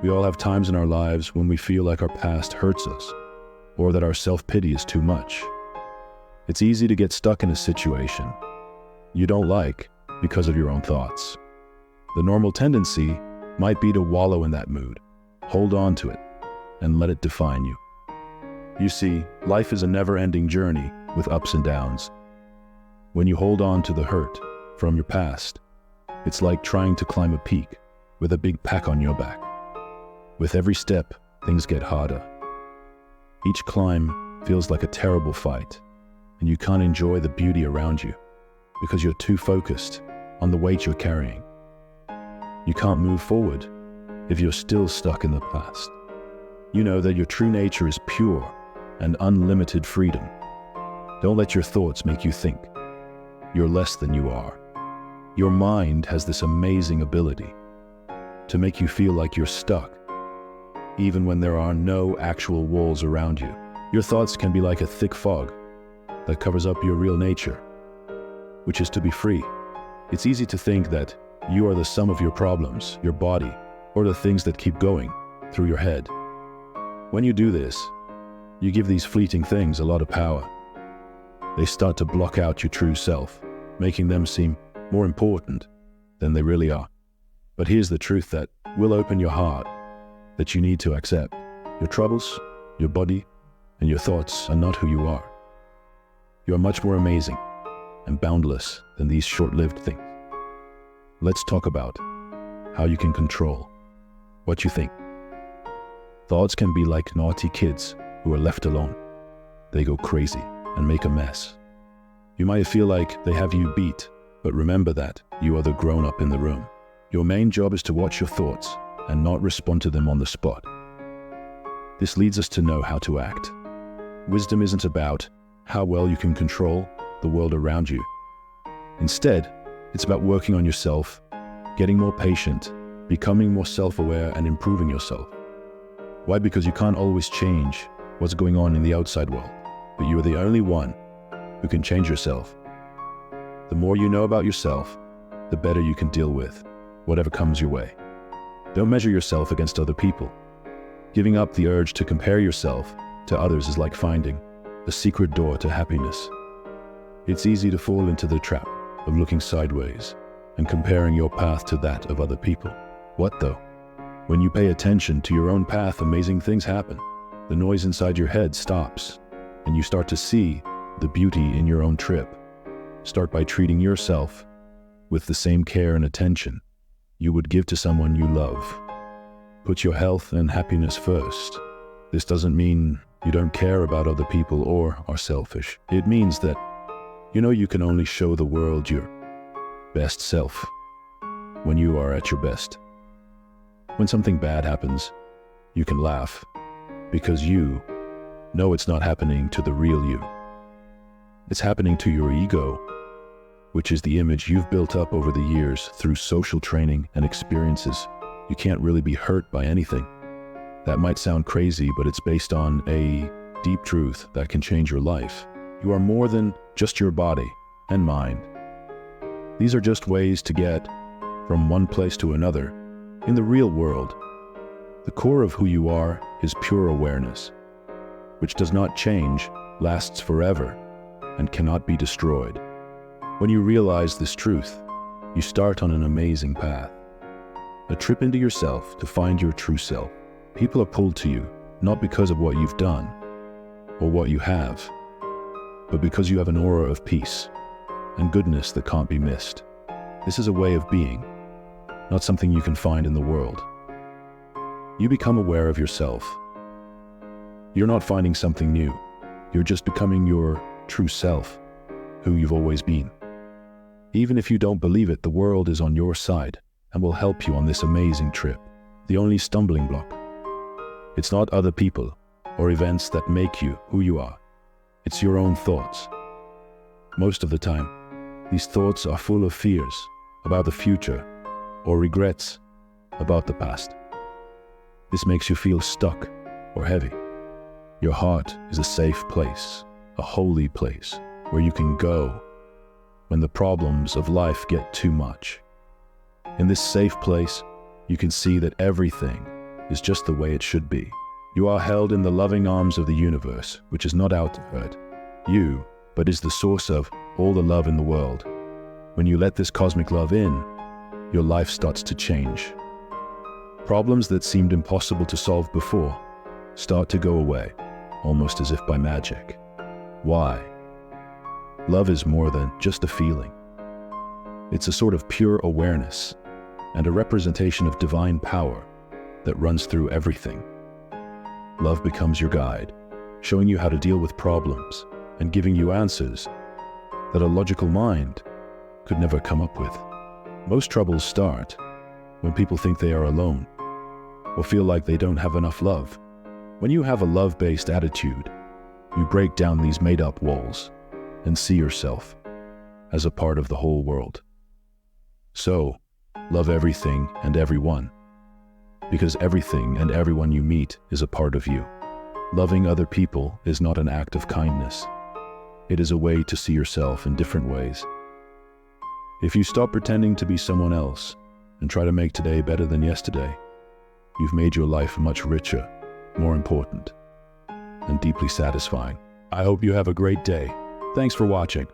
We all have times in our lives when we feel like our past hurts us, or that our self-pity is too much. It's easy to get stuck in a situation you don't like because of your own thoughts. The normal tendency might be to wallow in that mood, hold on to it, and let it define you. You see, life is a never-ending journey with ups and downs. When you hold on to the hurt from your past, it's like trying to climb a peak with a big pack on your back. With every step, things get harder. Each climb feels like a terrible fight, and you can't enjoy the beauty around you because you're too focused on the weight you're carrying. You can't move forward if you're still stuck in the past. You know that your true nature is pure and unlimited freedom. Don't let your thoughts make you think you're less than you are. Your mind has this amazing ability to make you feel like you're stuck, even when there are no actual walls around you. Your thoughts can be like a thick fog that covers up your real nature, which is to be free. It's easy to think that you are the sum of your problems, your body, or the things that keep going through your head. When you do this, you give these fleeting things a lot of power. They start to block out your true self, making them seem more important than they really are. But here's the truth that will open your heart, that you need to accept. Your troubles, your body, and your thoughts are not who you are. You are much more amazing and boundless than these short-lived things. Let's talk about how you can control what you think. Thoughts can be like naughty kids who are left alone. They go crazy and make a mess. You might feel like they have you beat, but remember that you are the grown-up in the room. Your main job is to watch your thoughts and not respond to them on the spot. This leads us to know how to act. Wisdom isn't about how well you can control the world around you. Instead, it's about working on yourself, getting more patient, becoming more self-aware, and improving yourself. Why? Because you can't always change what's going on in the outside world, but you are the only one who can change yourself. The more you know about yourself, the better you can deal with whatever comes your way. Don't measure yourself against other people. Giving up the urge to compare yourself to others is like finding a secret door to happiness. It's easy to fall into the trap of looking sideways and comparing your path to that of other people. What though? When you pay attention to your own path, amazing things happen. The noise inside your head stops, and you start to see the beauty in your own trip. Start by treating yourself with the same care and attention you would give to someone you love. Put your health and happiness first. This doesn't mean you don't care about other people or are selfish. It means that you know you can only show the world your best self when you are at your best. When something bad happens, you can laugh because you know it's not happening to the real you. It's happening to your ego, which is the image you've built up over the years through social training and experiences. You can't really be hurt by anything. That might sound crazy, but it's based on a deep truth that can change your life. You are more than just your body and mind. These are just ways to get from one place to another. In the real world, the core of who you are is pure awareness, which does not change, lasts forever, and cannot be destroyed. When you realize this truth, you start on an amazing path. A trip into yourself to find your true self. People are pulled to you, not because of what you've done or what you have, but because you have an aura of peace and goodness that can't be missed. This is a way of being, not something you can find in the world. You become aware of yourself. You're not finding something new. You're just becoming your true self, who you've always been. Even if you don't believe it, the world is on your side and will help you on this amazing trip. The only stumbling block, it's not other people or events that make you who you are. It's your own thoughts. Most of the time, these thoughts are full of fears about the future or regrets about the past. This makes you feel stuck or heavy. Your heart is a safe place, a holy place where you can go when the problems of life get too much. In this safe place, you can see that everything is just the way it should be. You are held in the loving arms of the universe, which is not out to hurt you, but is the source of all the love in the world. When you let this cosmic love in, your life starts to change. Problems that seemed impossible to solve before start to go away, almost as if by magic. Why? Love is more than just a feeling. It's a sort of pure awareness and a representation of divine power that runs through everything. Love becomes your guide, showing you how to deal with problems and giving you answers that a logical mind could never come up with. Most troubles start when people think they are alone or feel like they don't have enough love. When you have a love-based attitude, you break down these made-up walls and see yourself as a part of the whole world. So, love everything and everyone, because everything and everyone you meet is a part of you. Loving other people is not an act of kindness. It is a way to see yourself in different ways. If you stop pretending to be someone else and try to make today better than yesterday, you've made your life much richer, more important, and deeply satisfying. I hope you have a great day. Thanks for watching.